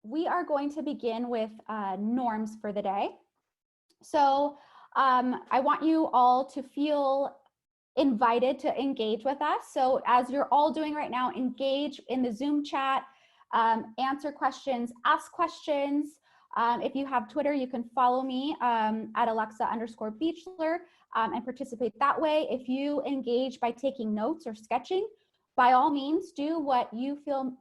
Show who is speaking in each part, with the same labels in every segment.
Speaker 1: we are going to begin with norms for the day. So I want you all to feel invited to engage with us. So as you're all doing right now, engage in the Zoom chat, answer questions, ask questions. If you have Twitter, you can follow me at Alexa_Beachler and participate that way. If you engage by taking notes or sketching, by all means, do what you feel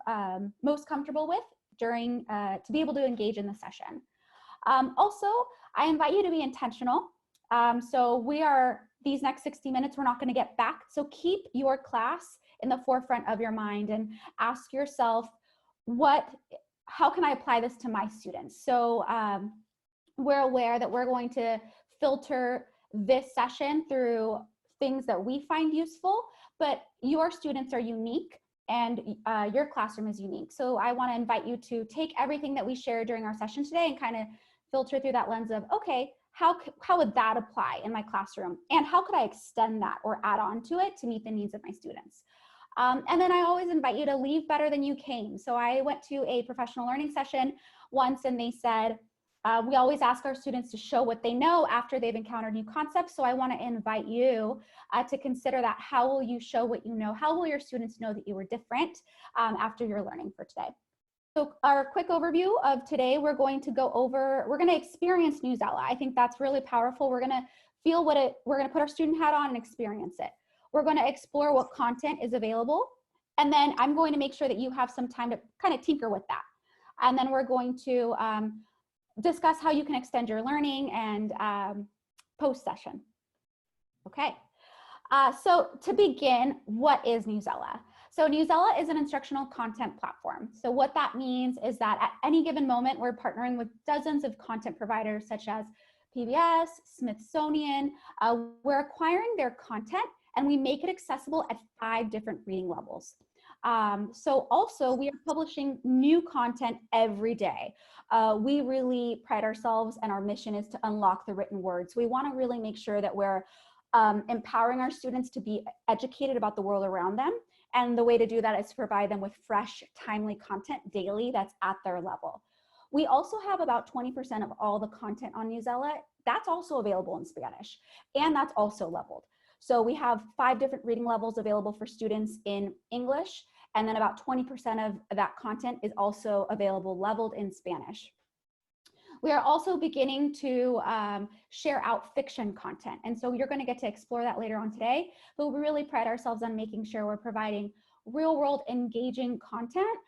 Speaker 1: most comfortable with during to be able to engage in the session. Also, I invite you to be intentional. So these next 60 minutes, we're not going to get back. So keep your class in the forefront of your mind and ask yourself, how can I apply this to my students? So we're aware that we're going to filter this session through things that we find useful, but your students are unique and your classroom is unique. So I want to invite you to take everything that we shared during our session today and kind of filter through that lens of, okay, how would that apply in my classroom? And how could I extend that or add on to it to meet the needs of my students? And then I always invite you to leave better than you came. So I went to a professional learning session once and they said, we always ask our students to show what they know after they've encountered new concepts. So I want to invite you to consider that. How will you show what you know? How will your students know that you were different after your learning for today? So our quick overview of today, we're going to experience Newsela. I think that's really powerful. We're going to feel we're going to put our student hat on and experience it. We're going to explore what content is available. And then I'm going to make sure that you have some time to kind of tinker with that. And then we're going to discuss how you can extend your learning and post-session. Okay. So to begin, what is Newsela? So Newsela is an instructional content platform. So what that means is that at any given moment, we're partnering with dozens of content providers such as PBS, Smithsonian. We're acquiring their content and we make it accessible at 5 different reading levels. So also we are publishing new content every day. We really pride ourselves and our mission is to unlock the written words. We want to really make sure that we're empowering our students to be educated about the world around them. And the way to do that is to provide them with fresh, timely content daily that's at their level. We also have about 20% of all the content on Newsela. That's also available in Spanish, and that's also leveled. So we have 5 different reading levels available for students in English, and then about 20% of that content is also available leveled in Spanish. We are also beginning to share out fiction content. And so you're going to get to explore that later on today, but we really pride ourselves on making sure we're providing real world engaging content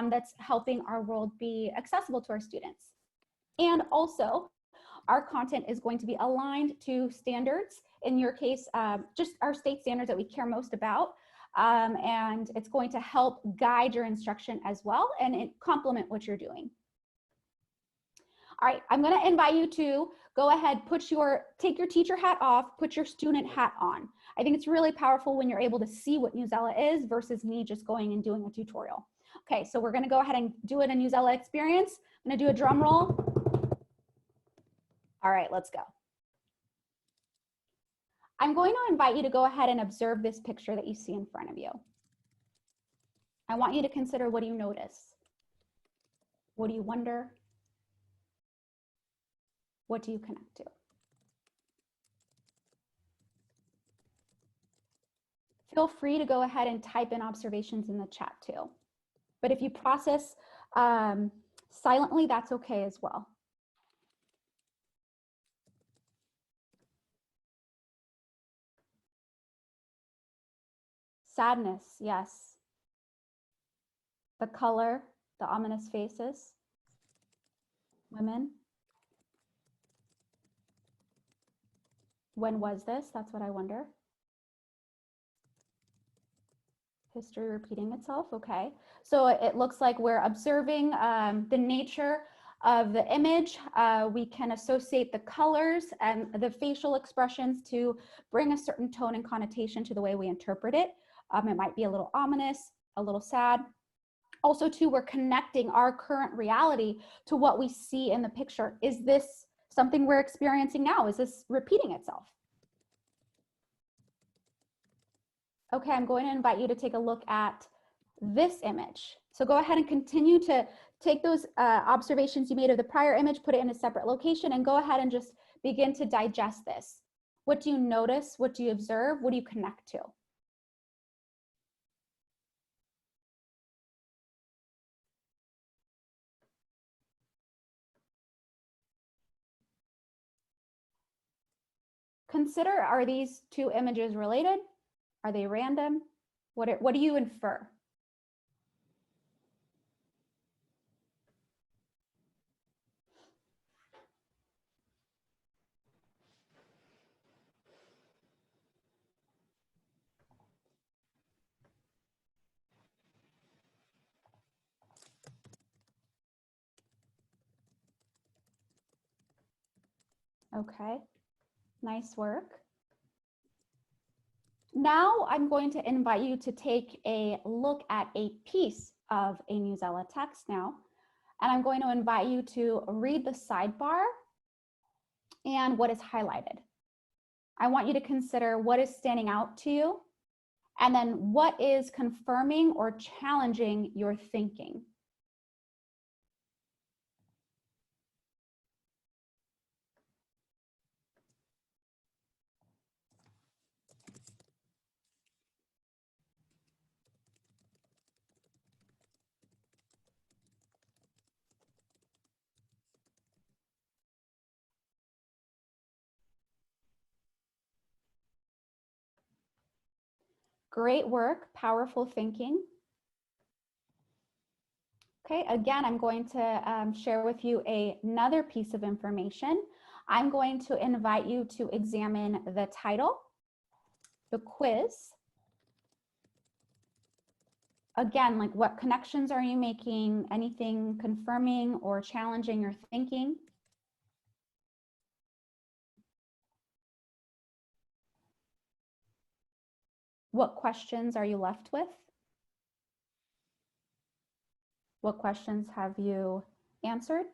Speaker 1: that's helping our world be accessible to our students. And also our content is going to be aligned to standards, in your case, just our state standards that we care most about. And it's going to help guide your instruction as well and complement what you're doing. All right, I'm going to invite you to go ahead, take your teacher hat off, put your student hat on. I think it's really powerful when you're able to see what Newsela is versus me just going and doing a tutorial. Okay, so we're going to go ahead and do it a Newsela experience. I'm going to do a drum roll. All right, let's go. I'm going to invite you to go ahead and observe this picture that you see in front of you. I want you to consider, what do you notice? What do you wonder? What do you connect to? Feel free to go ahead and type in observations in the chat too. But if you process silently, that's okay as well. Sadness, yes. The color, the ominous faces. Women. When was this? That's what I wonder. History repeating itself, okay. So it looks like we're observing the nature of the image. We can associate the colors and the facial expressions to bring a certain tone and connotation to the way we interpret it. It might be a little ominous, a little sad. Also too, we're connecting our current reality to what we see in the picture. Is this something we're experiencing now? Is this repeating itself? Okay, I'm going to invite you to take a look at this image. So go ahead and continue to take those observations you made of the prior image, put it in a separate location, and go ahead and just begin to digest this. What do you notice? What do you observe? What do you connect to? Consider, are these two images related? Are they random? What do you infer? Okay, nice work. Now I'm going to invite you to take a look at a piece of a Newsela text now, and I'm going to invite you to read the sidebar and what is highlighted. I want you to consider what is standing out to you, and then what is confirming or challenging your thinking. Great work, powerful thinking. Okay, again, I'm going to share with you another piece of information. I'm going to invite you to examine the title, the quiz. Again, like what connections are you making? Anything confirming or challenging your thinking? What questions are you left with? What questions have you answered?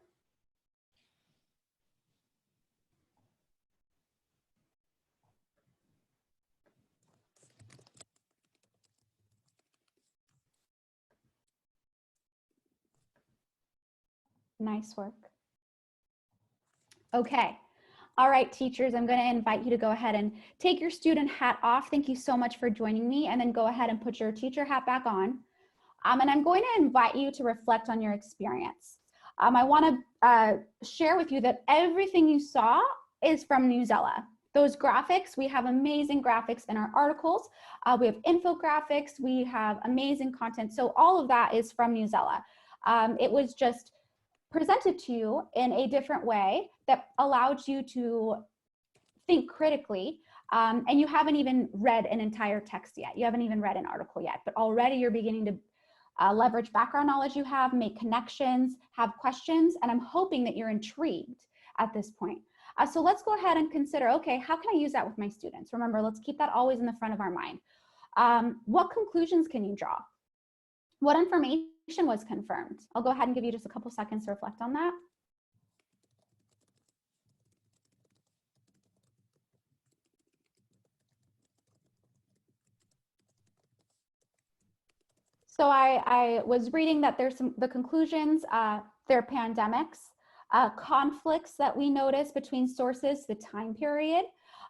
Speaker 1: Nice work. Okay. All right, teachers, I'm going to invite you to go ahead and take your student hat off. Thank you so much for joining me. And then go ahead and put your teacher hat back on. And I'm going to invite you to reflect on your experience. I want to share with you that everything you saw is from Newsela. Those graphics, we have amazing graphics in our articles. We have infographics, we have amazing content. So all of that is from Newsela. It was just presented to you in a different way that allowed you to think critically. And you haven't even read an entire text yet. You haven't even read an article yet, but already you're beginning to leverage background knowledge you have, make connections, have questions, and I'm hoping that you're intrigued at this point. So let's go ahead and consider, okay, how can I use that with my students? Remember, let's keep that always in the front of our mind. What conclusions can you draw? What information was confirmed? I'll go ahead and give you just a couple seconds to reflect on that. So I was reading that there's the conclusions, there are pandemics, conflicts that we notice between sources, the time period.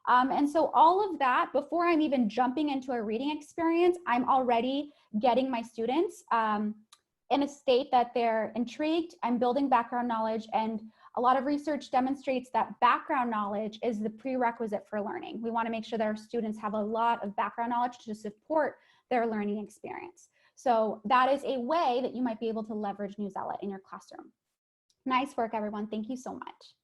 Speaker 1: And so all of that, before I'm even jumping into a reading experience, I'm already getting my students in a state that they're intrigued. I'm building background knowledge, and a lot of research demonstrates that background knowledge is the prerequisite for learning. We want to make sure that our students have a lot of background knowledge to support their learning experience. So that is a way that you might be able to leverage Newsela in your classroom. Nice work, everyone. Thank you so much.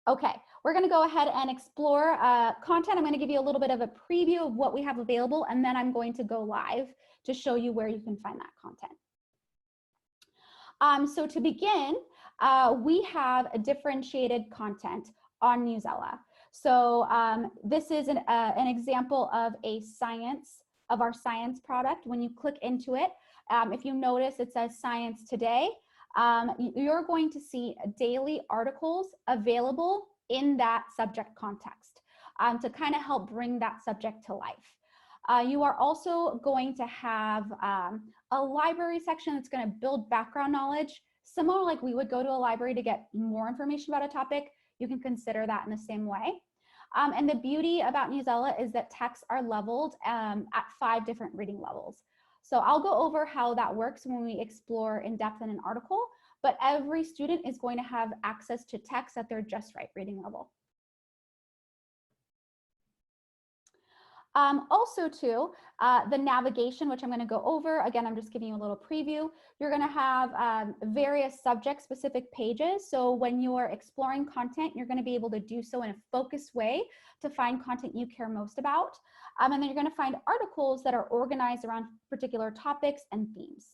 Speaker 1: Okay, we're going to go ahead and explore content. I'm going to give you a little bit of a preview of what we have available, and then I'm going to go live to show you where you can find that content. So to begin, we have a differentiated content on Newsela. So this is an example of our science product. When you click into it, if you notice it says Science Today, you're going to see daily articles available in that subject context to kind of help bring that subject to life. You are also going to have a library section that's going to build background knowledge, similar like we would go to a library to get more information about a topic. You can consider that in the same way. And the beauty about Newsela is that texts are leveled at 5 different reading levels. So I'll go over how that works when we explore in depth in an article, but every student is going to have access to text at their just right reading level. Also too, the navigation, which I'm going to go over. Again, I'm just giving you a little preview. You're going to have various subject-specific pages. So when you're exploring content, you're going to be able to do so in a focused way to find content you care most about. And then you're going to find articles that are organized around particular topics and themes.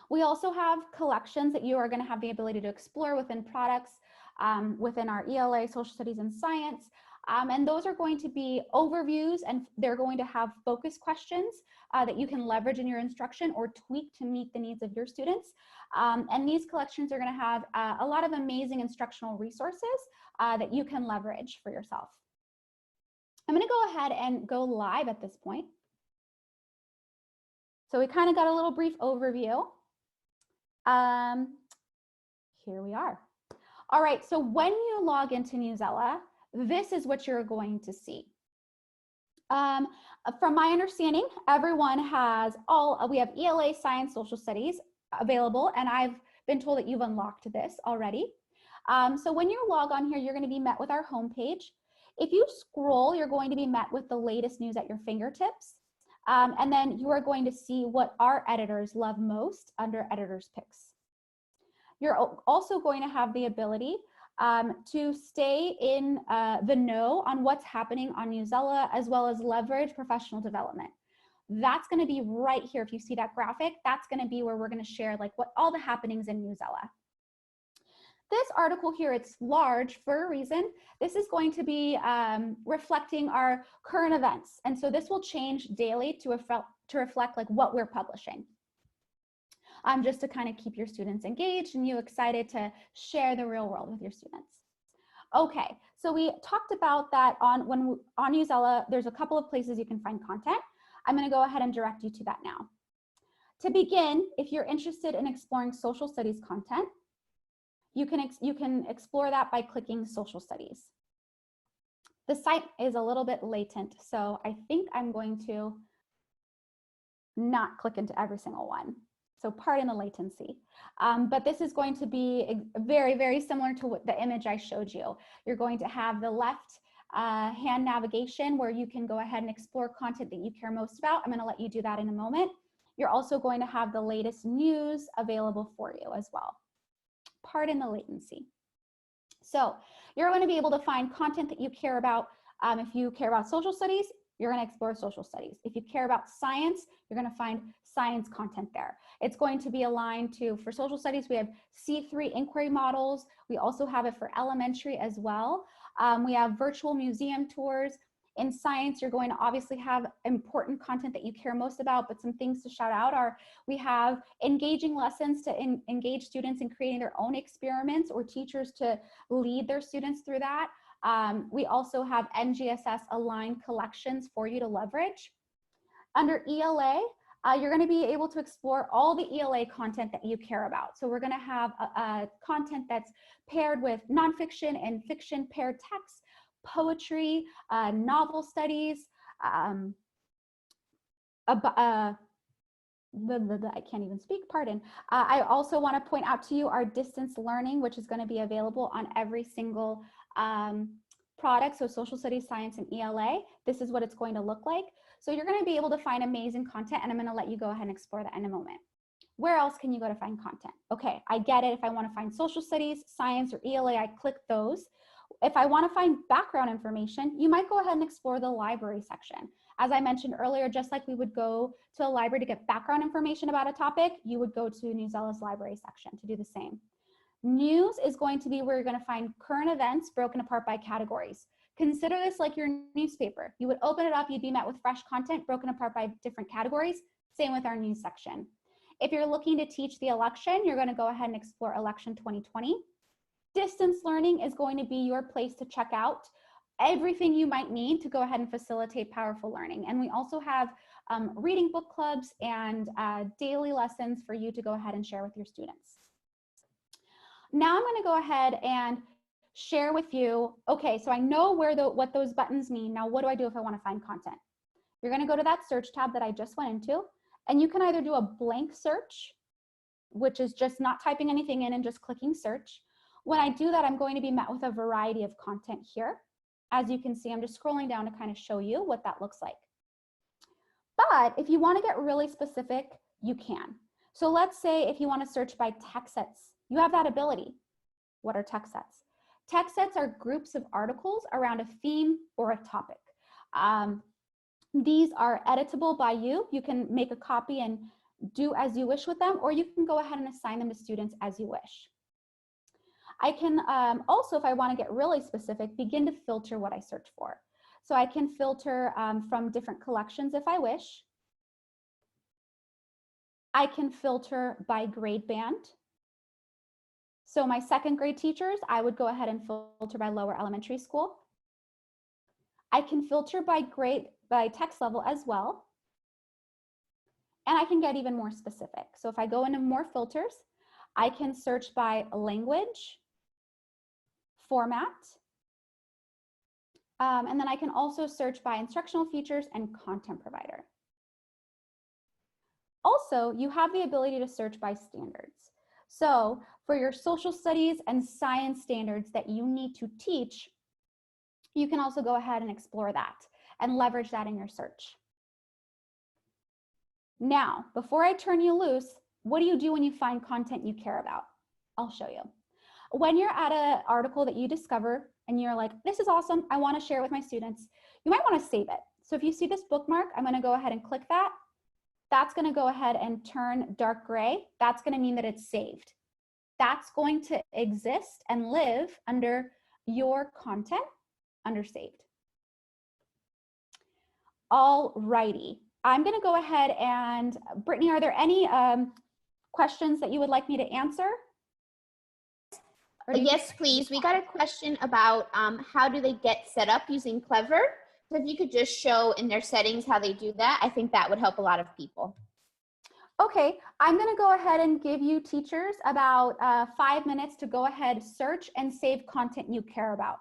Speaker 1: We also have collections that you are going to have the ability to explore within products, within our ELA, Social Studies and Science. And those are going to be overviews, and they're going to have focus questions that you can leverage in your instruction or tweak to meet the needs of your students. And these collections are going to have a lot of amazing instructional resources that you can leverage for yourself. I'm going to go ahead and go live at this point. So we kind of got a little brief overview. Here we are. All right, so when you log into Newsela, this is what you're going to see. From my understanding, everyone has we have ELA, Science, Social Studies available, and I've been told that you've unlocked this already. So when you log on here, you're going to be met with our homepage. If you scroll, you're going to be met with the latest news at your fingertips. And then you are going to see what our editors love most under Editors Picks. You're also going to have the ability to stay in the know on what's happening on Newsela, as well as leverage professional development. That's going to be right here. If you see that graphic, that's going to be where we're going to share like what all the happenings in Newsela. This article here, it's large for a reason. This is going to be reflecting our current events. And so this will change daily to reflect like what we're publishing. Just to kind of keep your students engaged and you excited to share the real world with your students. Okay, so we talked about that on Newsela, there's a couple of places you can find content. I'm going to go ahead and direct you to that now. To begin, if you're interested in exploring social studies content, you can explore that by clicking social studies. The site is a little bit latent, so I think I'm going to not click into every single one. So pardon the latency, but this is going to be very, very similar to the image I showed you. You're going to have the left hand navigation where you can go ahead and explore content that you care most about. I'm going to let you do that in a moment. You're also going to have the latest news available for you as well. Pardon the latency. So you're going to be able to find content that you care about. If you care about social studies, you're going to explore social studies. If you care about science, you're going to find science content there. It's going to be aligned to, for social studies, we have C3 inquiry models. We also have it for elementary as well. We have virtual museum tours. In science, you're going to obviously have important content that you care most about, but some things to shout out are we have engaging lessons to engage students in creating their own experiments, or teachers to lead their students through that. We also have NGSS aligned collections for you to leverage. Under ELA, you're going to be able to explore all the ELA content that you care about. So we're going to have content that's paired with nonfiction and fiction paired text, poetry, novel studies, I can't even speak, pardon. I also want to point out to you our distance learning, which is going to be available on every single product. So social studies, science, and ELA. This is what it's going to look like. So you're going to be able to find amazing content, and I'm going to let you go ahead and explore that in a moment. Where else can you go to find content? Okay, I get it. If I want to find social studies, science, or ELA, I click those. If I want to find background information, you might go ahead and explore the library section. As I mentioned earlier, just like we would go to a library to get background information about a topic, you would go to Newsela's library section to do the same. News is going to be where you're going to find current events broken apart by categories. Consider this like your newspaper. You would open it up, you'd be met with fresh content broken apart by different categories. Same with our news section. If you're looking to teach the election, you're going to go ahead and explore Election 2020. Distance learning is going to be your place to check out everything you might need to go ahead and facilitate powerful learning. And we also have reading book clubs and daily lessons for you to go ahead and share with your students. Now I'm going to go ahead and share with you, okay, so I know what those buttons mean. Now what do I do if I want to find content? You're going to go to that search tab that I just went into, and you can either do a blank search, which is just not typing anything in and just clicking search. When I do that, I'm going to be met with a variety of content here. As you can see, I'm just scrolling down to kind of show you what that looks like. But if you want to get really specific, you can. So let's say if you want to search by text sets, you have that ability. What are text sets? Text sets are groups of articles around a theme or a topic. These are editable by you. You can make a copy and do as you wish with them, or you can go ahead and assign them to students as you wish. I can also, if I want to get really specific, begin to filter what I search for. So I can filter from different collections if I wish. I can filter by grade band. So my second grade teachers, I would go ahead and filter by lower elementary school. I can filter by text level as well. And I can get even more specific. So if I go into more filters, I can search by language, format, and then I can also search by instructional features and content provider. Also, you have the ability to search by standards. So for your social studies and science standards that you need to teach, you can also go ahead and explore that and leverage that in your search. Now, before I turn you loose, what do you do when you find content you care about? I'll show you. When you're at an article that you discover and you're like, this is awesome, I want to share it with my students, you might want to save it. So if you see this bookmark, I'm going to go ahead and click that. That's going to go ahead and turn dark gray. That's going to mean that it's saved. That's going to exist and live under your content under saved. All righty. I'm going to go ahead and, Brittany, are there any questions that you would like me to answer?
Speaker 2: Yes, please. We got a question about how do they get set up using Clever? So if you could just show in their settings how they do that, I think that would help a lot of people.
Speaker 1: Okay, I'm going to go ahead and give you teachers about 5 minutes to go ahead, search and save content you care about.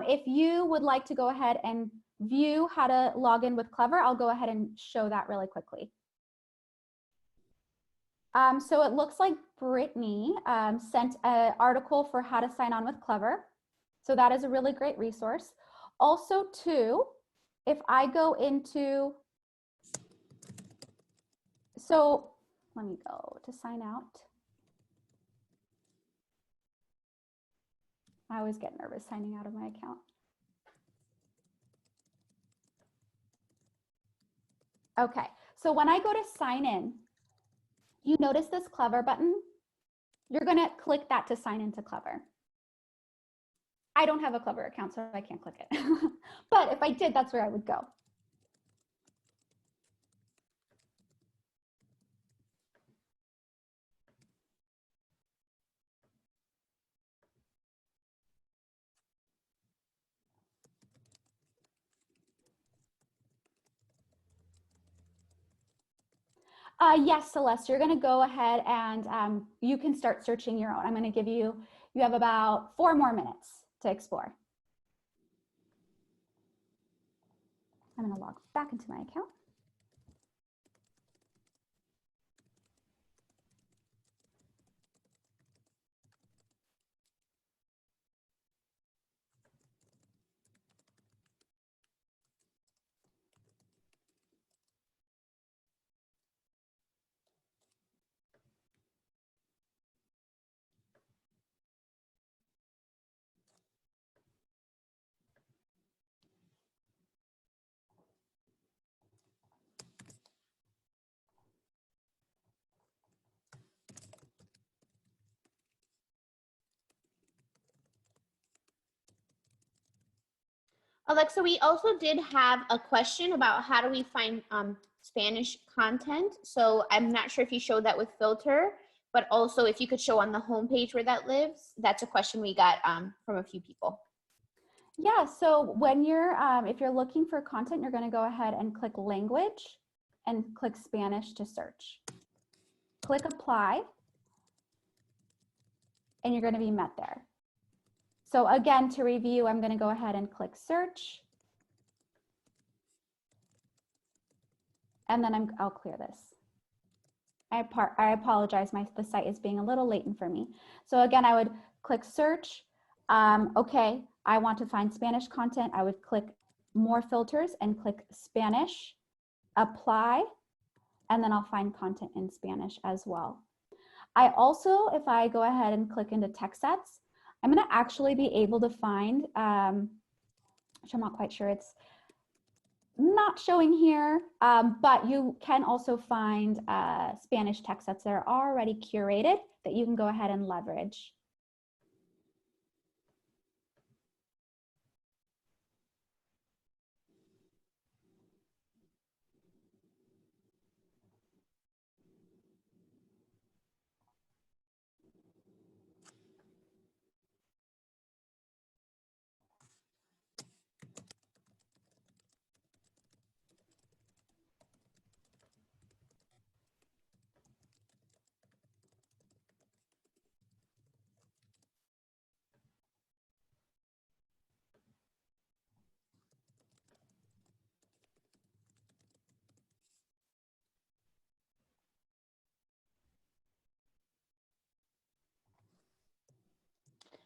Speaker 1: If you would like to go ahead and view how to log in with Clever, I'll go ahead and show that really quickly. So it looks like Brittany sent an article for how to sign on with Clever. So that is a really great resource. Also too, if I go into, so let me go to sign out. I always get nervous signing out of my account. Okay, so when I go to sign in, you notice this Clever button? You're gonna click that to sign into Clever. I don't have a Clever account, so I can't click it. But if I did, that's where I would go. Yes, Celeste, you're going to go ahead and you can start searching your own. I'm going to give you, you have about 4 more minutes to explore. I'm going to log back into my account.
Speaker 2: Alexa, we also did have a question about how do we find Spanish content. So I'm not sure if you showed that with filter, but also if you could show on the homepage where that lives. That's a question we got from a few people.
Speaker 1: Yeah, so when you're, if you're looking for content, you're going to go ahead and click language and click Spanish to search. Click apply, and you're going to be met there. So again, to review, I'm going to go ahead and click search. And then I'll clear this. I apologize, the site is being a little latent for me. So again, I would click search. Okay, I want to find Spanish content. I would click more filters and click Spanish, apply, and then I'll find content in Spanish as well. I also, if I go ahead and click into text sets, I'm going to actually be able to find, which I'm not quite sure, it's not showing here, but you can also find Spanish text sets that are already curated that you can go ahead and leverage.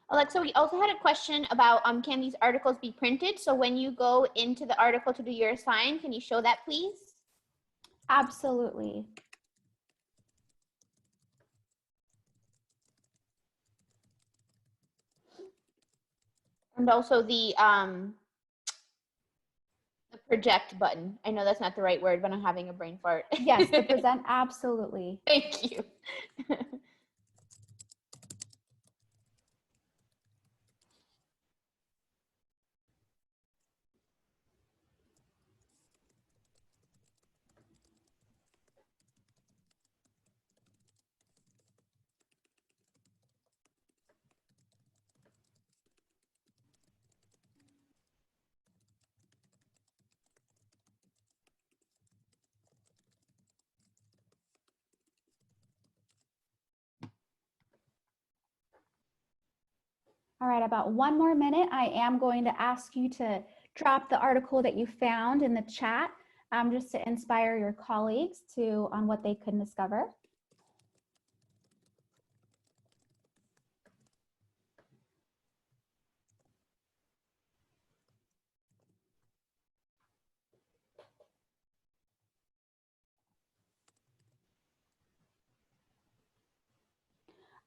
Speaker 2: Alexa, we also had a question about can these articles be printed? So when you go into the article to do your assign, can you show that, please?
Speaker 1: Absolutely.
Speaker 2: And also the project button. I know that's not the right word, but I'm having a brain fart.
Speaker 1: Yes, the present, absolutely.
Speaker 2: Thank you.
Speaker 1: All right, about 1 more minute, I am going to ask you to drop the article that you found in the chat, just to inspire your colleagues on what they can discover.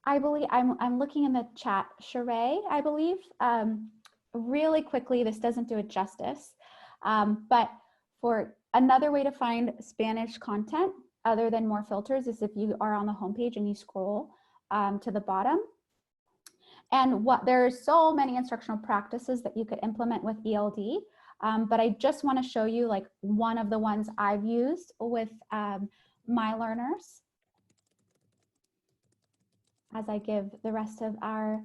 Speaker 1: I believe I'm looking in the chat. Sheree, I believe. Really quickly, this doesn't do it justice, but for another way to find Spanish content other than more filters is if you are on the homepage and you scroll to the bottom. And there are so many instructional practices that you could implement with ELD, but I just want to show you like one of the ones I've used with my learners, as I give the rest of our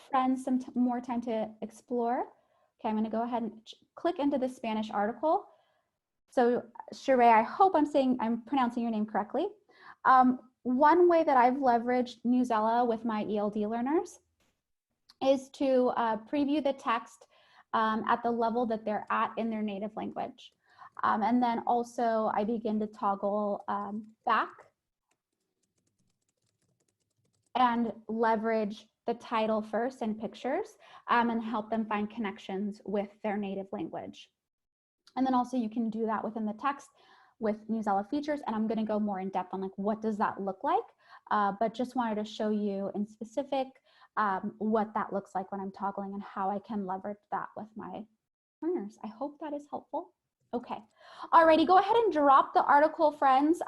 Speaker 1: friends some more time to explore. Okay, I'm going to go ahead and click into the Spanish article. So Sheree, I hope I'm pronouncing your name correctly. One way that I've leveraged Newsela with my ELD learners is to preview the text at the level that they're at in their native language. And then also I begin to toggle back and leverage the title first and pictures and help them find connections with their native language. And then also you can do that within the text with Newsela features. And I'm going to go more in depth on like what does that look like, but just wanted to show you in specific what that looks like when I'm toggling and how I can leverage that with my learners. I hope that is helpful. Okay, alrighty, go ahead and drop the article, friends.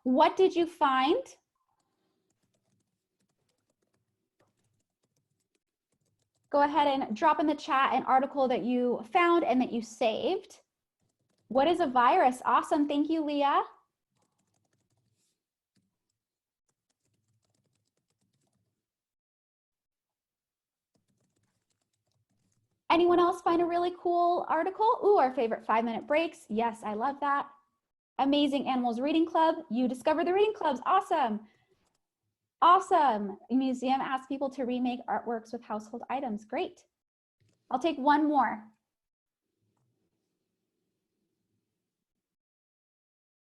Speaker 1: What did you find? Go ahead and drop in the chat an article that you found and that you saved. What is a virus? Awesome, thank you, Leah. Anyone else find a really cool article? Ooh, our favorite 5-minute breaks. Yes, I love that. Amazing Animals Reading Club. You discovered the reading clubs. Awesome. Awesome. A museum asks people to remake artworks with household items. Great. I'll take one more.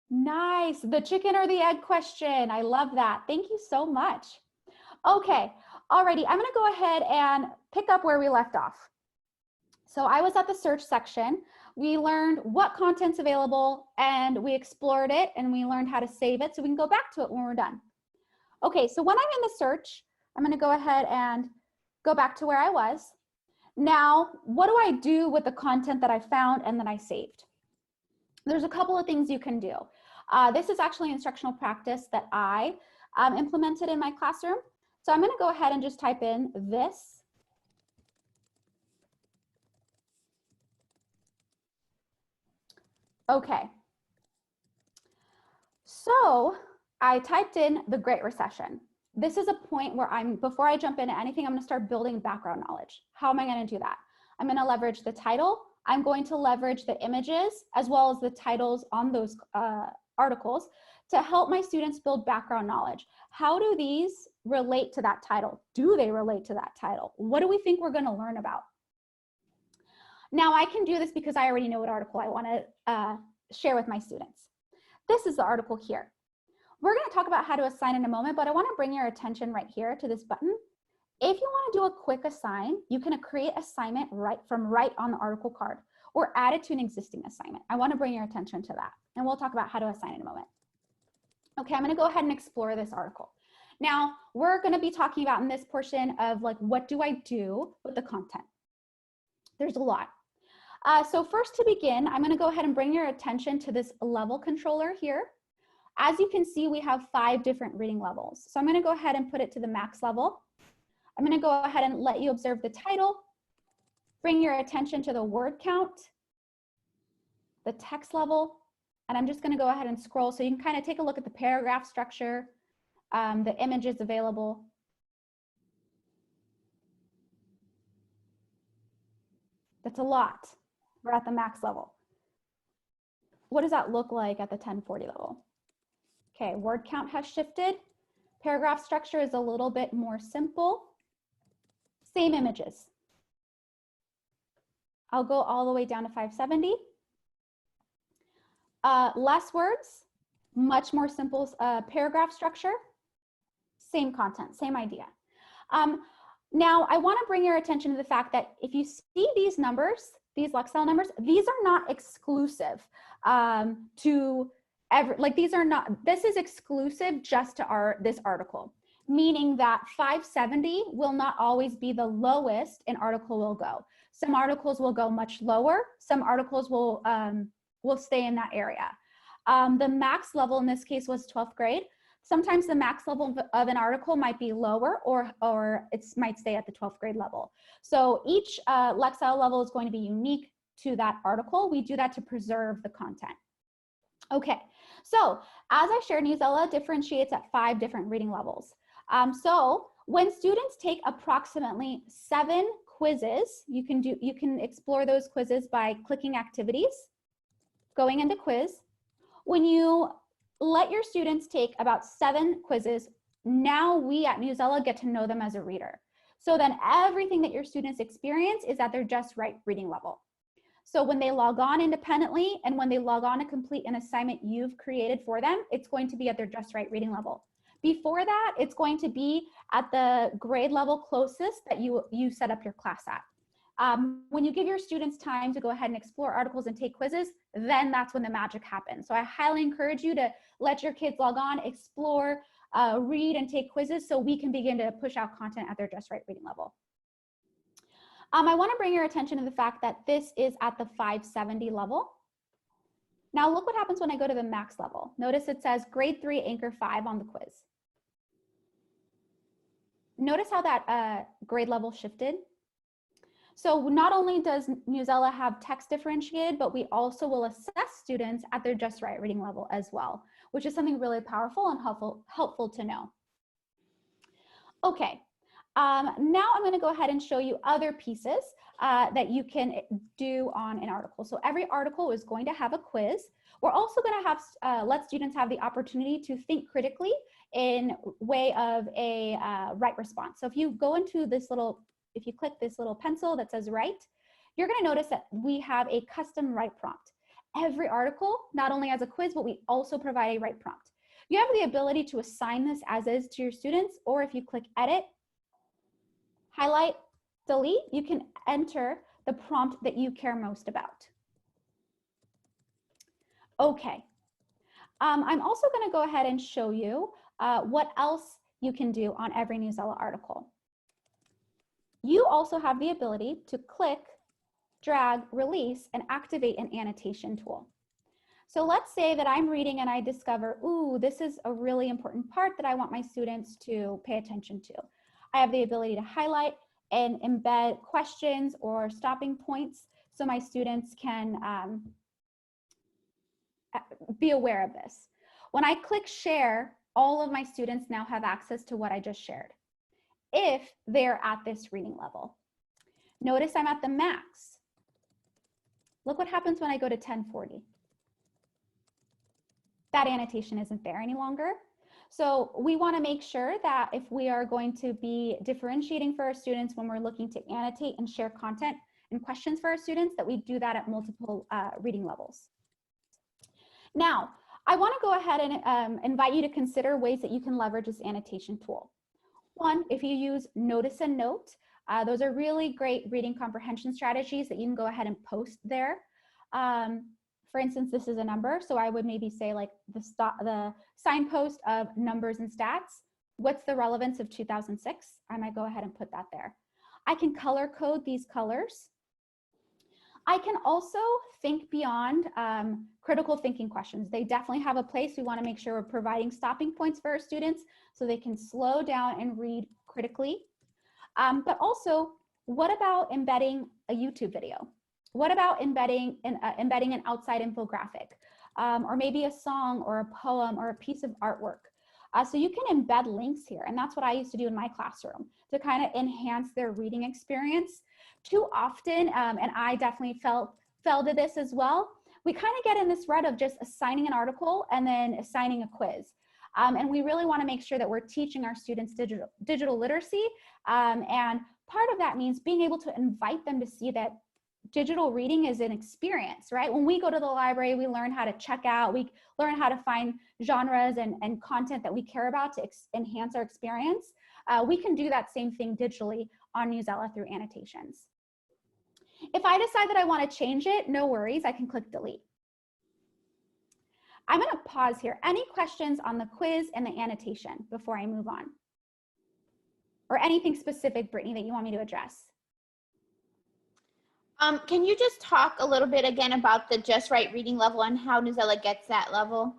Speaker 1: Nice. The chicken or the egg question. I love that. Thank you so much. Okay. Alrighty. I'm going to go ahead and pick up where we left off. So I was at the search section. We learned what content's available and we explored it and we learned how to save it so we can go back to it when we're done. Okay, so when I'm in the search, I'm going to go ahead and go back to where I was. Now, what do I do with the content that I found and that I saved? There's a couple of things you can do. This is actually instructional practice that I implemented in my classroom. So I'm going to go ahead and just type in this. Okay. So I typed in the Great Recession. This is a point where before I jump into anything, I'm going to start building background knowledge. How am I going to do that? I'm going to leverage the title. I'm going to leverage the images as well as the titles on those articles to help my students build background knowledge. How do these relate to that title? Do they relate to that title? What do we think we're going to learn about? Now I can do this because I already know what article I want to share with my students. This is the article here. We're going to talk about how to assign in a moment, but I want to bring your attention right here to this button. If you want to do a quick assign, you can create assignment right on the article card or add it to an existing assignment. I want to bring your attention to that, and we'll talk about how to assign in a moment. Okay, I'm going to go ahead and explore this article. Now, we're going to be talking about in this portion of like, what do I do with the content? There's a lot. So first to begin, I'm going to go ahead and bring your attention to this level controller here. As you can see, we have 5 different reading levels. So I'm going to go ahead and put it to the max level. I'm going to go ahead and let you observe the title, bring your attention to the word count, the text level, and I'm just going to go ahead and scroll so you can kind of take a look at the paragraph structure, the images available. That's a lot. We're at the max level. What does that look like at the 1040 level? Okay, word count has shifted. Paragraph structure is a little bit more simple. Same images. I'll go all the way down to 570. Less words, much more simple paragraph structure. Same content, same idea. Now, I want to bring your attention to the fact that if you see these numbers, these Lexile numbers, these are not exclusive to this is exclusive just to this article, meaning that 570 will not always be the lowest an article will go. Some articles will go much lower. Some articles will stay in that area. The max level in this case was 12th grade. Sometimes the max level of an article might be lower or it might stay at the 12th grade level. So each Lexile level is going to be unique to that article. We do that to preserve the content. Okay, so as I shared, Newsela differentiates at 5 different reading levels. So when students take approximately 7 quizzes, you can explore those quizzes by clicking activities, going into quiz. When you let your students take about 7 quizzes, now we at Newsela get to know them as a reader. So then everything that your students experience is at their just right reading level. So when they log on independently and when they log on to complete an assignment you've created for them, it's going to be at their just right reading level. Before that, it's going to be at the grade level closest that you set up your class at. When you give your students time to go ahead and explore articles and take quizzes, then that's when the magic happens. So I highly encourage you to let your kids log on, explore, read and take quizzes so we can begin to push out content at their just right reading level. I want to bring your attention to the fact that this is at the 570 level. Now look what happens when I go to the max level. Notice it says grade 3 anchor 5 on the quiz. Notice how that grade level shifted. So not only does Newsela have text differentiated, but we also will assess students at their just right reading level as well, which is something really powerful and helpful to know. Okay, Now I'm going to go ahead and show you other pieces that you can do on an article. So every article is going to have a quiz. We're also going to have let students have the opportunity to think critically in way of a right response. So if you go into this little, if you click this little pencil that says write, you're going to notice that we have a custom write prompt. Every article not only has a quiz, but we also provide a write prompt. You have the ability to assign this as is to your students, or if you click edit, highlight, delete, you can enter the prompt that you care most about. Okay, I'm also going to go ahead and show you what else you can do on every Newsela article. You also have the ability to click, drag, release, and activate an annotation tool. So let's say that I'm reading and I discover, ooh, this is a really important part that I want my students to pay attention to. I have the ability to highlight and embed questions or stopping points so my students can be aware of this. When I click share, all of my students now have access to what I just shared, if they're at this reading level. Notice I'm at the max. Look what happens when I go to 1040. That annotation isn't there any longer. So we want to make sure that if we are going to be differentiating for our students when we're looking to annotate and share content and questions for our students, that we do that at multiple reading levels. Now, I want to go ahead and invite you to consider ways that you can leverage this annotation tool. One, if you use notice and note, those are really great reading comprehension strategies that you can go ahead and post there. For instance, this is a number, so I would maybe say like the signpost of numbers and stats. What's the relevance of 2006? I might go ahead and put that there. I can color code these colors. I can also think beyond critical thinking questions. They definitely have a place. We want to make sure we're providing stopping points for our students so they can slow down and read critically. But also, what about embedding a YouTube video? What about embedding an outside infographic, or maybe a song or a poem or a piece of artwork? So you can embed links here, and that's what I used to do in my classroom to kind of enhance their reading experience. Too often, and I definitely fell to this as well, we kind of get in this rut of just assigning an article and then assigning a quiz. And we really want to make sure that we're teaching our students digital literacy. And part of that means being able to invite them to see that digital reading is an experience, right? When we go to the library, we learn how to check out, we learn how to find genres and content that we care about to enhance our experience. We can do that same thing digitally on Newsela through annotations. If I decide that I want to change it, no worries, I can click delete. I'm going to pause here. Any questions on the quiz and the annotation before I move on? Or anything specific, Brittany, that you want me to address?
Speaker 2: Can you just talk a little bit again about the just right reading level and how Newsela gets that level?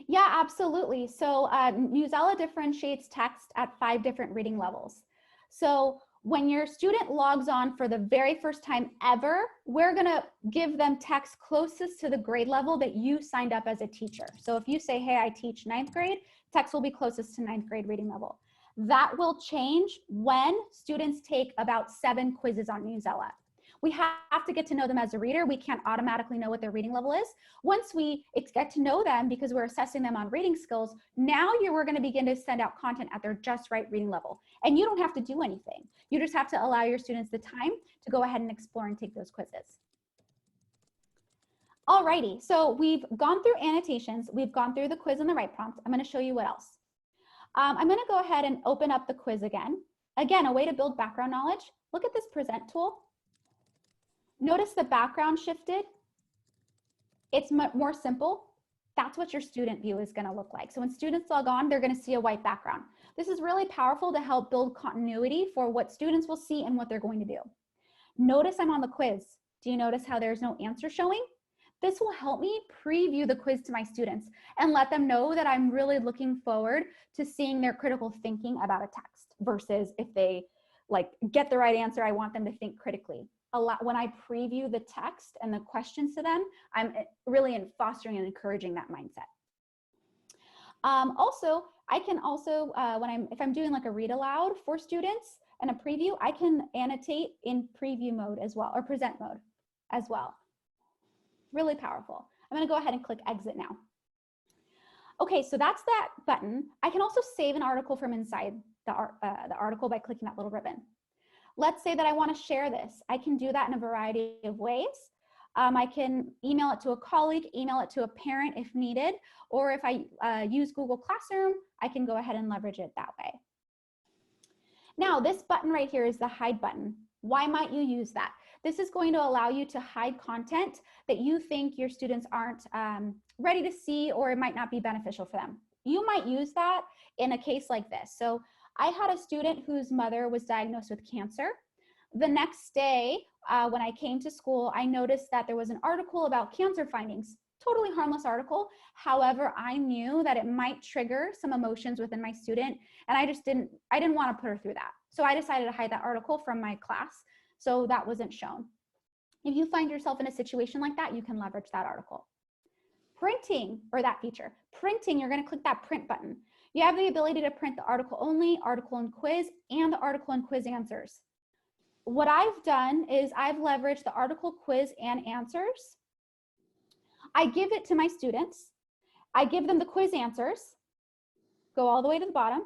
Speaker 1: Yeah, absolutely. So Newsela differentiates text at 5 different reading levels. So when your student logs on for the very first time ever, we're going to give them text closest to the grade level that you signed up as a teacher. So if you say, hey, I teach 9th grade, text will be closest to 9th grade reading level. That will change when students take about 7 quizzes on Newsela. We have to get to know them as a reader. We can't automatically know what their reading level is. Once we get to know them, because we're assessing them on reading skills, now we're going to begin to send out content at their just right reading level. And you don't have to do anything. You just have to allow your students the time to go ahead and explore and take those quizzes. Alrighty, so we've gone through annotations. We've gone through the quiz and the right prompt. I'm going to show you what else. I'm going to go ahead and open up the quiz again. Again, a way to build background knowledge. Look at this present tool. Notice the background shifted. It's more simple. That's what your student view is going to look like. So when students log on, they're going to see a white background. This is really powerful to help build continuity for what students will see and what they're going to do. Notice I'm on the quiz. Do you notice how there's no answer showing? This will help me preview the quiz to my students and let them know that I'm really looking forward to seeing their critical thinking about a text versus if they get the right answer, I want them to think critically. When I preview the text and the questions to them, I'm really fostering and encouraging that mindset. Also, I can also, if I'm doing like a read aloud for students, and a preview, I can annotate in preview mode as well, or present mode as well. Really powerful. I'm gonna go ahead and click exit now. Okay, so that's that button. I can also save an article from inside the article by clicking that little ribbon. Let's say that I want to share this. I can do that in a variety of ways. I can email it to a colleague, email it to a parent if needed, or if I use Google Classroom, I can go ahead and leverage it that way. Now, this button right here is the hide button. Why might you use that? This is going to allow you to hide content that you think your students aren't ready to see, or it might not be beneficial for them. You might use that in a case like this. So I had a student whose mother was diagnosed with cancer. The next day, when I came to school, I noticed that there was an article about cancer findings, totally harmless article. However, I knew that it might trigger some emotions within my student, and I didn't want to put her through that. So I decided to hide that article from my class, so that wasn't shown. If you find yourself in a situation like that, you can leverage that article. Printing, or that feature. Printing, you're going to click that print button. You have the ability to print the article only, article and quiz, and the article and quiz answers. What I've done is I've leveraged the article, quiz, and answers. I give it to my students. I give them the quiz answers, go all the way to the bottom,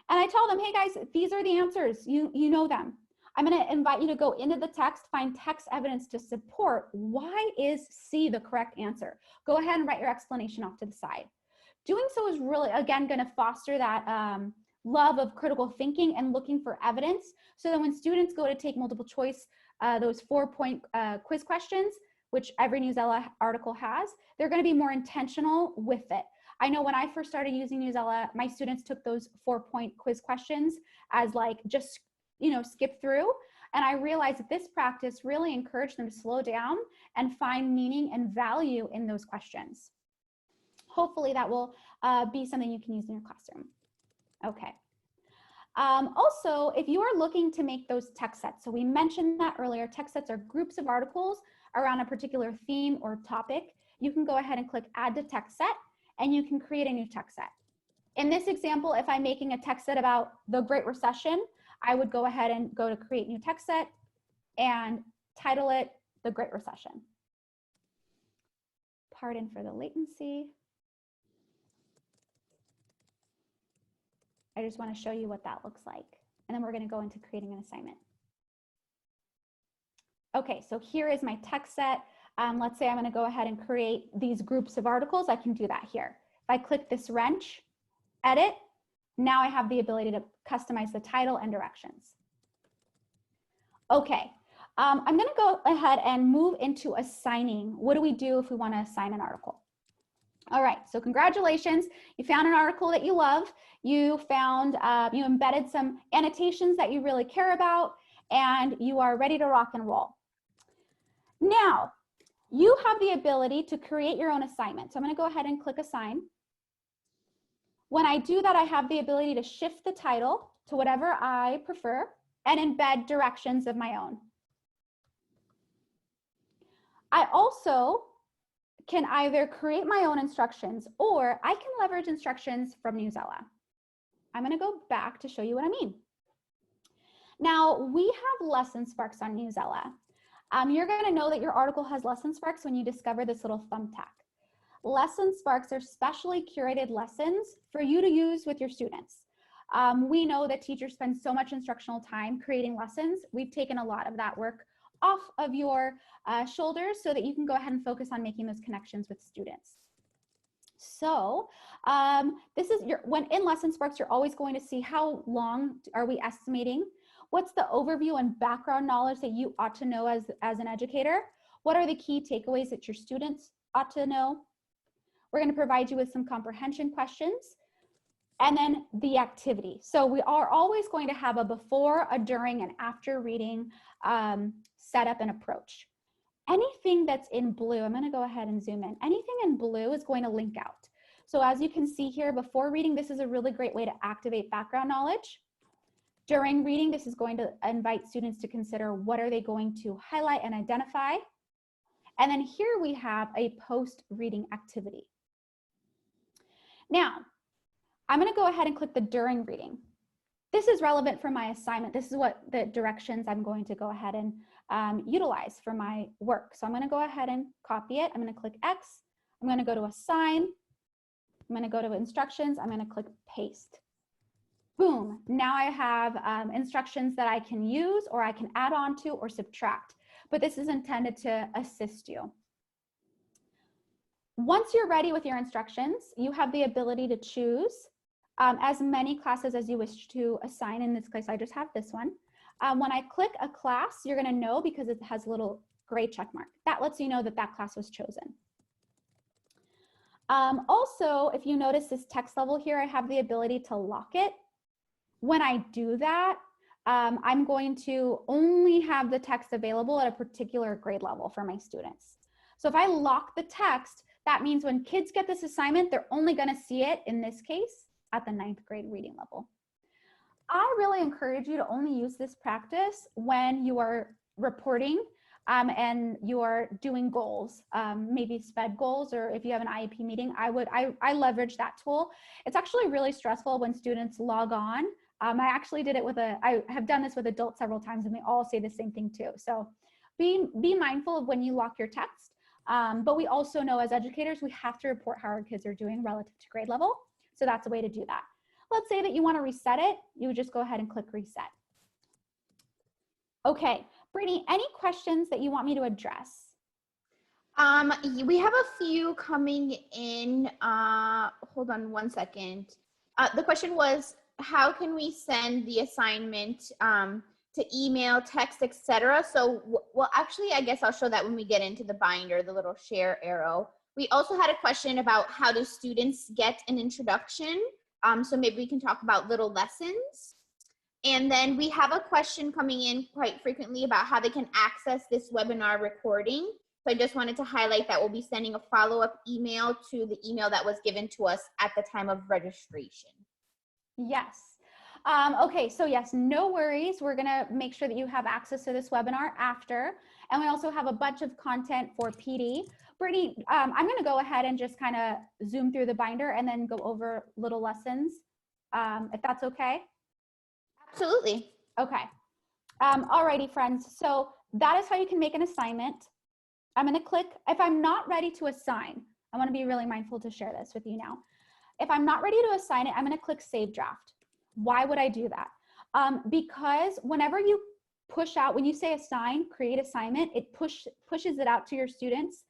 Speaker 1: and I tell them, hey guys, these are the answers, you know them. I'm going to invite you to go into the text, find text evidence to support why is C the correct answer. Go ahead and write your explanation off to the side. Doing so is really, again, going to foster that love of critical thinking and looking for evidence, so that when students go to take multiple choice, those 4-point quiz questions, which every Newsela article has, they're going to be more intentional with it. I know when I first started using Newsela, my students took those 4-point quiz questions as like just, skip through. And I realized that this practice really encouraged them to slow down and find meaning and value in those questions. Hopefully that will be something you can use in your classroom. Okay. Also, if you are looking to make those text sets, so we mentioned that earlier, text sets are groups of articles around a particular theme or topic. You can go ahead and click add to text set, and you can create a new text set. In this example, if I'm making a text set about the Great Recession, I would go ahead and go to create new text set and title it The Great Recession. Pardon for the latency. I just want to show you what that looks like. And then we're going to go into creating an assignment. Okay, so here is my text set. Let's say I'm going to go ahead and create these groups of articles. I can do that here. If I click this wrench, edit, now I have the ability to customize the title and directions. Okay, I'm going to go ahead and move into assigning. What do we do if we want to assign an article? All right, so congratulations. You found an article that you love. You found, you embedded some annotations that you really care about, and you are ready to rock and roll. Now, you have the ability to create your own assignment. So I'm going to go ahead and click assign. When I do that, I have the ability to shift the title to whatever I prefer and embed directions of my own. I also can either create my own instructions, or I can leverage instructions from Newsela. I'm going to go back to show you what I mean. Now, we have lesson sparks on Newsela. You're going to know that your article has lesson sparks when you discover this little thumbtack. Lesson sparks are specially curated lessons for you to use with your students. We know that teachers spend so much instructional time creating lessons. We've taken a lot of that work off of your shoulders so that you can go ahead and focus on making those connections with students. So this is when in Lesson Sparks, you're always going to see how long are we estimating? What's the overview and background knowledge that you ought to know as an educator? What are the key takeaways that your students ought to know? We're going to provide you with some comprehension questions, and then the activity. So we are always going to have a before, a during, and after reading setup and approach. Anything that's in blue, I'm going to go ahead and zoom in. Anything in blue is going to link out. So as you can see here, before reading, this is a really great way to activate background knowledge. During reading, this is going to invite students to consider what are they going to highlight and identify. And then here we have a post-reading activity. Now, I'm going to go ahead and click the during reading. this is relevant for my assignment. This is what the directions I'm going to go ahead and utilize for my work. So I'm going to go ahead and copy it. I'm going to click X. I'm going to go to assign. I'm going to go to instructions. I'm going to click paste. Boom. Now I have instructions that I can use or I can add on to or subtract. But this is intended to assist you. Once you're ready with your instructions, you have the ability to choose as many classes as you wish to assign. In this case, I just have this one. When I click a class, you're going to know because it has a little gray check mark. That lets you know that that class was chosen. Also, if you notice this text level here, I have the ability to lock it. When I do that, I'm going to only have the text available at a particular grade level for my students. So if I lock the text, that means when kids get this assignment, they're only going to see it, in this case, at the 9th grade reading level. I really encourage you to only use this practice when you are reporting and you are doing goals, maybe SPED goals, or if you have an IEP meeting, I leverage that tool. It's actually really stressful when students log on. I actually did it with I have done this with adults several times, and they all say the same thing too. So be mindful of when you lock your text. But we also know as educators, we have to report how our kids are doing relative to grade level. So that's a way to do that. Let's say that you want to reset it. You would just go ahead and click reset. Okay, Brittany, any questions that you want me to address?
Speaker 2: We have a few coming in. Hold on one second. The question was, how can we send the assignment to email, text, etc.? So, well, actually, I guess I'll show that when we get into the binder, the little share arrow. We also had a question about how do students get an introduction? So maybe we can talk about little lessons. And then we have a question coming in quite frequently about how they can access this webinar recording. So I just wanted to highlight that we'll be sending a follow-up email to the email that was given to us at the time of registration.
Speaker 1: Yes. Okay, so yes, no worries. We're gonna make sure that you have access to this webinar after. And we also have a bunch of content for PD. Brittany, I'm gonna go ahead and just kind of zoom through the binder and then go over little lessons, if that's okay.
Speaker 2: Absolutely.
Speaker 1: Okay. Alrighty, friends. So that is how you can make an assignment. I'm gonna click, if I'm not ready to assign, I wanna be really mindful to share this with you now. If I'm not ready to assign it, I'm gonna click Save Draft. Why would I do that? Because whenever you push out, when you say assign, create assignment, it pushes it out to your students'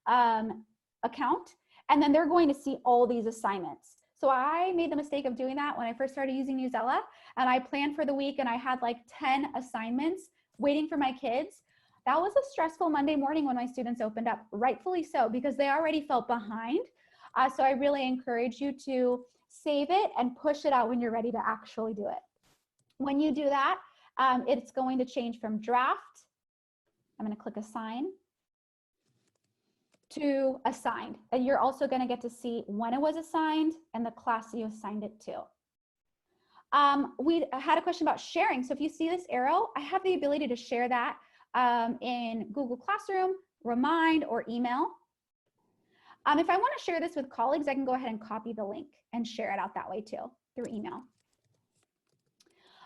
Speaker 1: account, and then they're going to see all these assignments. So I made the mistake of doing that when I first started using Newsela, and I planned for the week and I had like 10 assignments waiting for my kids. That was a stressful Monday morning when my students opened up, rightfully so, because they already felt behind. So I really encourage you to save it and push it out when you're ready to actually do it. When you do that, it's going to change from draft, I'm going to click assign, to assigned. And you're also going to get to see when it was assigned and the class you assigned it to. We had a question about sharing. So if you see this arrow, I have the ability to share that in Google Classroom, Remind, or email. If I want to share this with colleagues, I can go ahead and copy the link and share it out that way too, through email.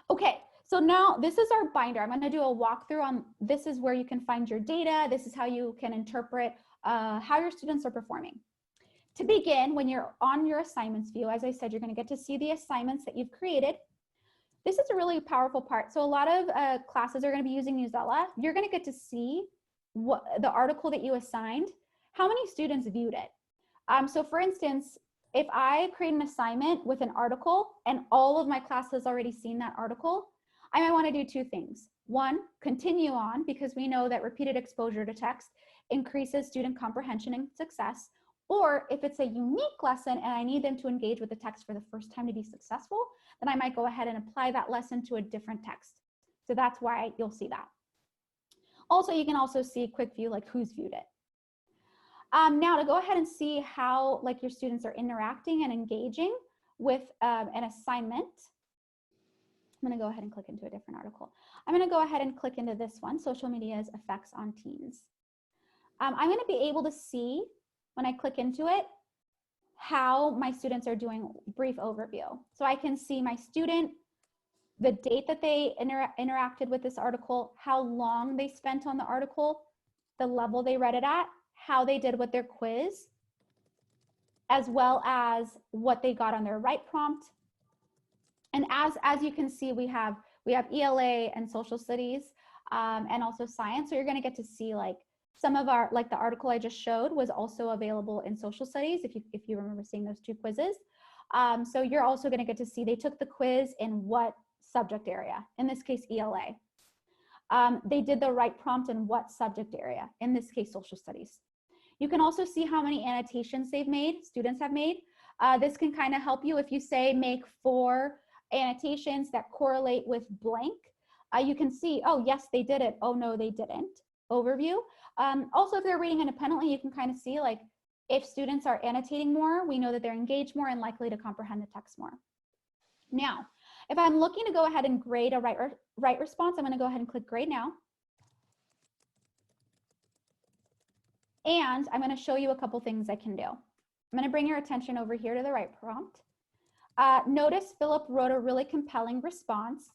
Speaker 1: Okay, so now this is our binder. I'm going to do a walkthrough on this is where you can find your data. This is how you can interpret how your students are performing. To begin, when you're on your assignments view, as I said, you're going to get to see the assignments that you've created. This is a really powerful part. So a lot of classes are going to be using Newsela. You're going to get to see what the article that you assigned, how many students viewed it. So for instance, if I create an assignment with an article and all of my class has already seen that article, I might want to do two things. One, continue on, because we know that repeated exposure to text increases student comprehension and success. Or if it's a unique lesson and I need them to engage with the text for the first time to be successful, then I might go ahead and apply that lesson to a different text. So that's why you'll see that. Also, you can also see quick view, like who's viewed it. Now to go ahead and see how like your students are interacting and engaging with an assignment, I'm going to go ahead and click into a different article. I'm going to go ahead and click into this one, Social Media's Effects on Teens. I'm going to be able to see when I click into it how my students are doing, brief overview. So I can see my student the date that they interacted with this article, how long they spent on the article, the level they read it at, how they did with their quiz, as well as what they got on their right prompt. And as you can see, we have ELA and social studies and also science. So you're going to get to see like some of our, like the article I just showed was also available in social studies if you remember seeing those two quizzes. So you're also going to get to see they took the quiz in what subject area, in this case ELA. They did the right prompt in what subject area, in this case social studies. You can also see how many annotations they've made, students have made. This can kind of help you if you say make 4 annotations that correlate with blank. You can see, oh yes, they did it. Oh no, they didn't. Overview. Also, if they're reading independently, you can kind of see like if students are annotating more, we know that they're engaged more and likely to comprehend the text more. Now, if I'm looking to go ahead and grade a right response, I'm going to go ahead and click grade now. And I'm going to show you a couple things I can do. I'm going to bring your attention over here to the right prompt. Notice Philip wrote a really compelling response.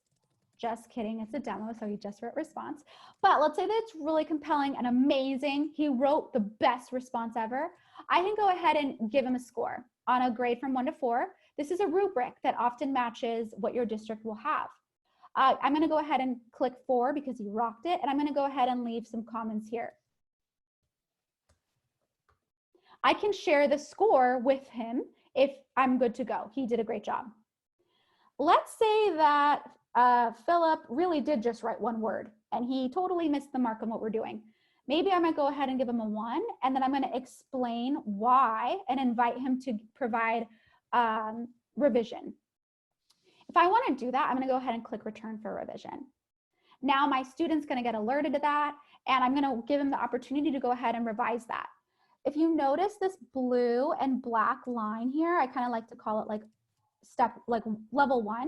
Speaker 1: Just kidding, it's a demo, so he just wrote response. But let's say that it's really compelling and amazing. He wrote the best response ever. I can go ahead and give him a score on a grade from 1 to 4. This is a rubric that often matches what your district will have. I'm going to go ahead and click 4 because he rocked it, and I'm going to go ahead and leave some comments here. I can share the score with him if I'm good to go. He did a great job. Let's say that Philip really did just write 1 word and he totally missed the mark on what we're doing. Maybe I might go ahead and give him a 1, and then I'm going to explain why and invite him to provide revision. If I want to do that, I'm going to go ahead and click return for revision. Now my student's going to get alerted to that, and I'm going to give him the opportunity to go ahead and revise that. If you notice this blue and black line here, I kind of like to call it like level 1.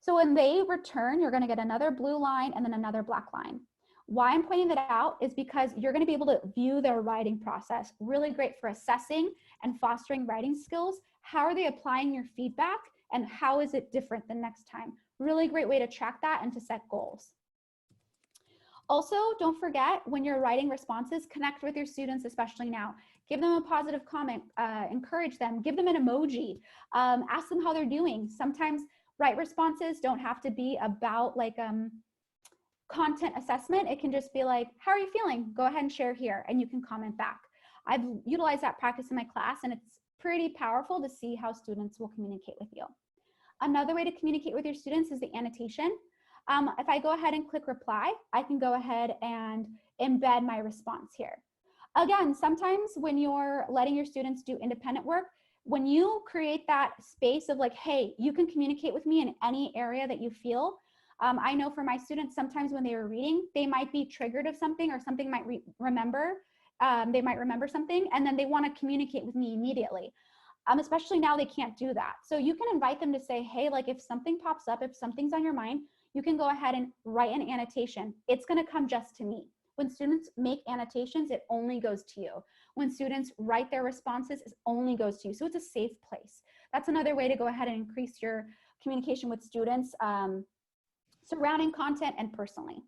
Speaker 1: So when they return, you're going to get another blue line and then another black line. Why I'm pointing that out is because you're going to be able to view their writing process. Really great for assessing and fostering writing skills. How are they applying your feedback, and how is it different the next time? Really great way to track that and to set goals. Also, don't forget, when you're writing responses, connect with your students, especially now. Give them a positive comment, encourage them, give them an emoji, ask them how they're doing. Sometimes write responses don't have to be about like content assessment. It can just be like, how are you feeling? Go ahead and share here, and you can comment back. I've utilized that practice in my class, and it's pretty powerful to see how students will communicate with you. Another way to communicate with your students is the annotation. If I go ahead and click reply, I can go ahead and embed my response here. Again, sometimes when you're letting your students do independent work, when you create that space of like, hey, you can communicate with me in any area that you feel. I know for my students, sometimes when they were reading, they might be triggered of something, or something might remember. They might remember something, and then they want to communicate with me immediately. Especially now they can't do that. So you can invite them to say, hey, like if something pops up, if something's on your mind, you can go ahead and write an annotation. It's going to come just to me. When students make annotations, it only goes to you. When students write their responses, it only goes to you. So it's a safe place. That's another way to go ahead and increase your communication with students surrounding content and personally.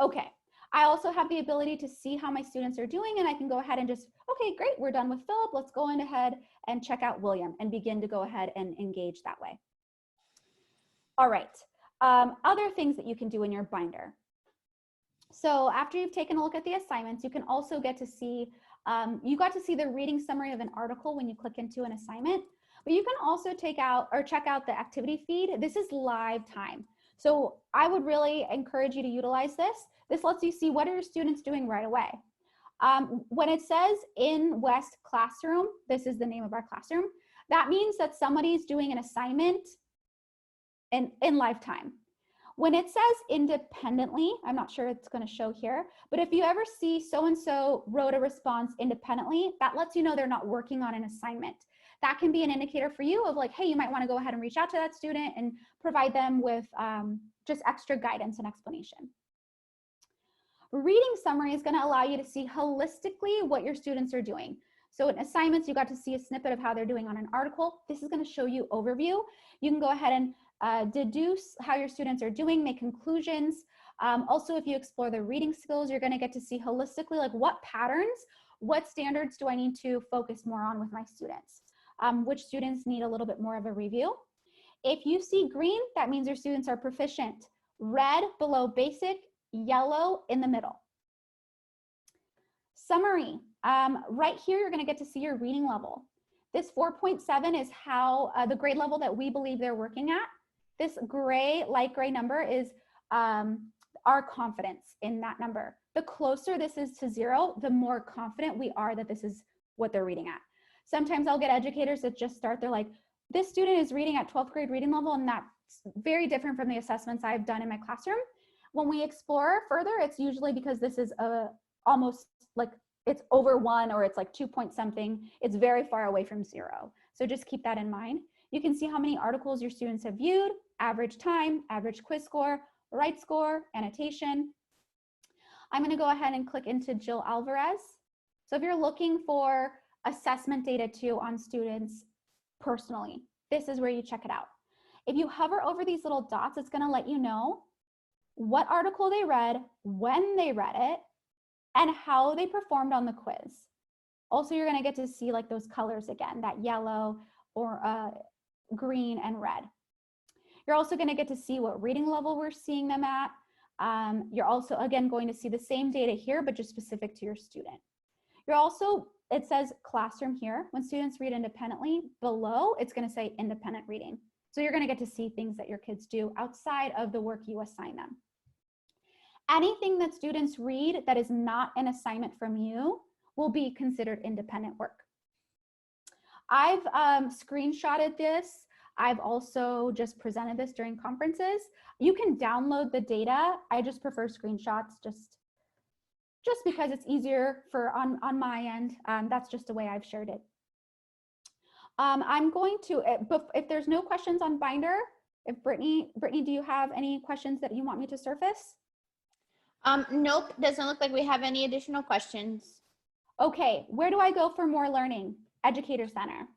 Speaker 1: Okay, I also have the ability to see how my students are doing, and I can go ahead and just, okay, great, we're done with Philip. Let's go ahead and check out William and begin to go ahead and engage that way. All right, other things that you can do in your binder. So after you've taken a look at the assignments, you can also get to see, you got to see the reading summary of an article when you click into an assignment, but you can also take out or check out the activity feed. This is live time. So I would really encourage you to utilize this. This lets you see what are your students doing right away. When it says in West Classroom, this is the name of our classroom, that means that somebody's doing an assignment in live time. When it says independently, I'm not sure it's going to show here, but if you ever see so-and-so wrote a response independently, that lets you know they're not working on an assignment. That can be an indicator for you of like, hey, you might want to go ahead and reach out to that student and provide them with just extra guidance and explanation. Reading summary is going to allow you to see holistically what your students are doing. So in assignments, you got to see a snippet of how they're doing on an article. This is going to show you overview. You can go ahead and deduce how your students are doing, make conclusions. Also, if you explore the reading skills, you're going to get to see holistically, like what patterns, what standards do I need to focus more on with my students? Which students need a little bit more of a review. If you see green, that means your students are proficient. Red below basic, yellow in the middle. Summary, right here, you're going to get to see your reading level. This 4.7 is how the grade level that we believe they're working at. This gray, light gray number is our confidence in that number. The closer this is to 0, the more confident we are that this is what they're reading at. Sometimes I'll get educators that just start, they're like, this student is reading at 12th grade reading level, and that's very different from the assessments I've done in my classroom. When we explore further, it's usually because this is almost like it's over 1 or it's like 2 point something. It's very far away from 0. So just keep that in mind. You can see how many articles your students have viewed, average time, average quiz score, right score, annotation. I'm going to go ahead and click into Jill Alvarez. So if you're looking for assessment data too on students personally, this is where you check it out. If you hover over these little dots, it's going to let you know what article they read, when they read it, and how they performed on the quiz. Also, you're going to get to see like those colors again, that yellow or green and red. You're also going to get to see what reading level we're seeing them at. You're also, again, going to see the same data here, but just specific to your student. You're also, it says classroom here. When students read independently, below, it's going to say independent reading. So you're going to get to see things that your kids do outside of the work you assign them. Anything that students read that is not an assignment from you will be considered independent work. I've screenshotted this. I've also just presented this during conferences. You can download the data. I just prefer screenshots just because it's easier for on my end. That's just the way I've shared it. I'm going to, if there's no questions on Binder, if Brittany, do you have any questions that you want me to surface?
Speaker 2: Nope, doesn't look like we have any additional questions.
Speaker 1: Okay, where do I go for more learning? Educator Center.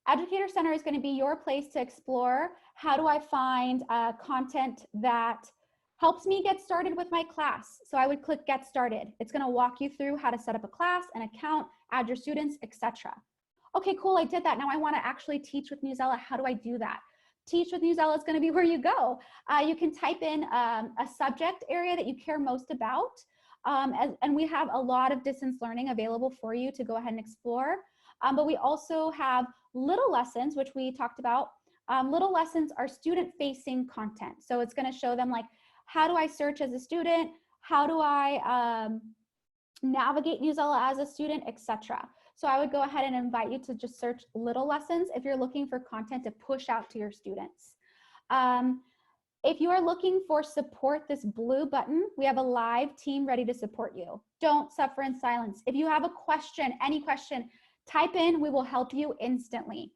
Speaker 1: Educator Center is going to be your place to explore how do I find content that helps me get started with my class. So I would click Get Started. It's going to walk you through how to set up a class, an account, add your students, etc. Okay, cool, I did that. Now I want to actually teach with Newsela. How do I do that? Teach with Newsela is going to be where you go. You can type in a subject area that you care most about. And we have a lot of distance learning available for you to go ahead and explore. But we also have little lessons, which we talked about. Little lessons are student-facing content. So it's going to show them like, how do I search as a student? How do I navigate Newsela as a student, etc. So I would go ahead and invite you to just search little lessons if you're looking for content to push out to your students. If you are looking for support, this blue button, we have a live team ready to support you. Don't suffer in silence. If you have a question, any question, type in, we will help you instantly.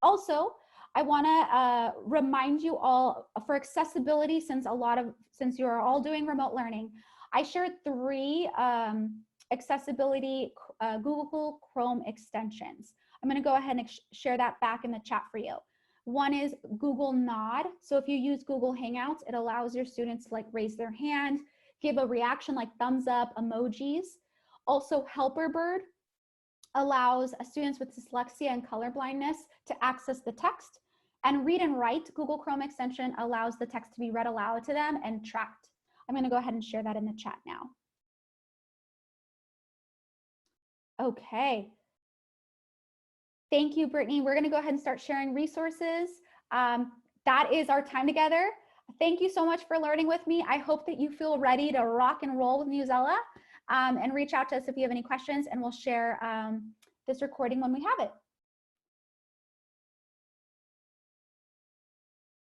Speaker 1: Also, I wanna remind you all for accessibility, since you are all doing remote learning, I shared 3 accessibility Google Chrome extensions. I'm gonna go ahead and share that back in the chat for you. One is Google Nod. So if you use Google Hangouts, it allows your students to like raise their hand, give a reaction like thumbs up, emojis. Also Helper Bird allows students with dyslexia and color blindness to access the text. And Read and Write Google Chrome extension allows the text to be read aloud to them and tracked. I'm gonna go ahead and share that in the chat now. Okay. Thank you, Brittany. We're going to go ahead and start sharing resources. That is our time together. Thank you so much for learning with me. I hope that you feel ready to rock and roll with Newsela, and reach out to us if you have any questions, and we'll share this recording when we have it.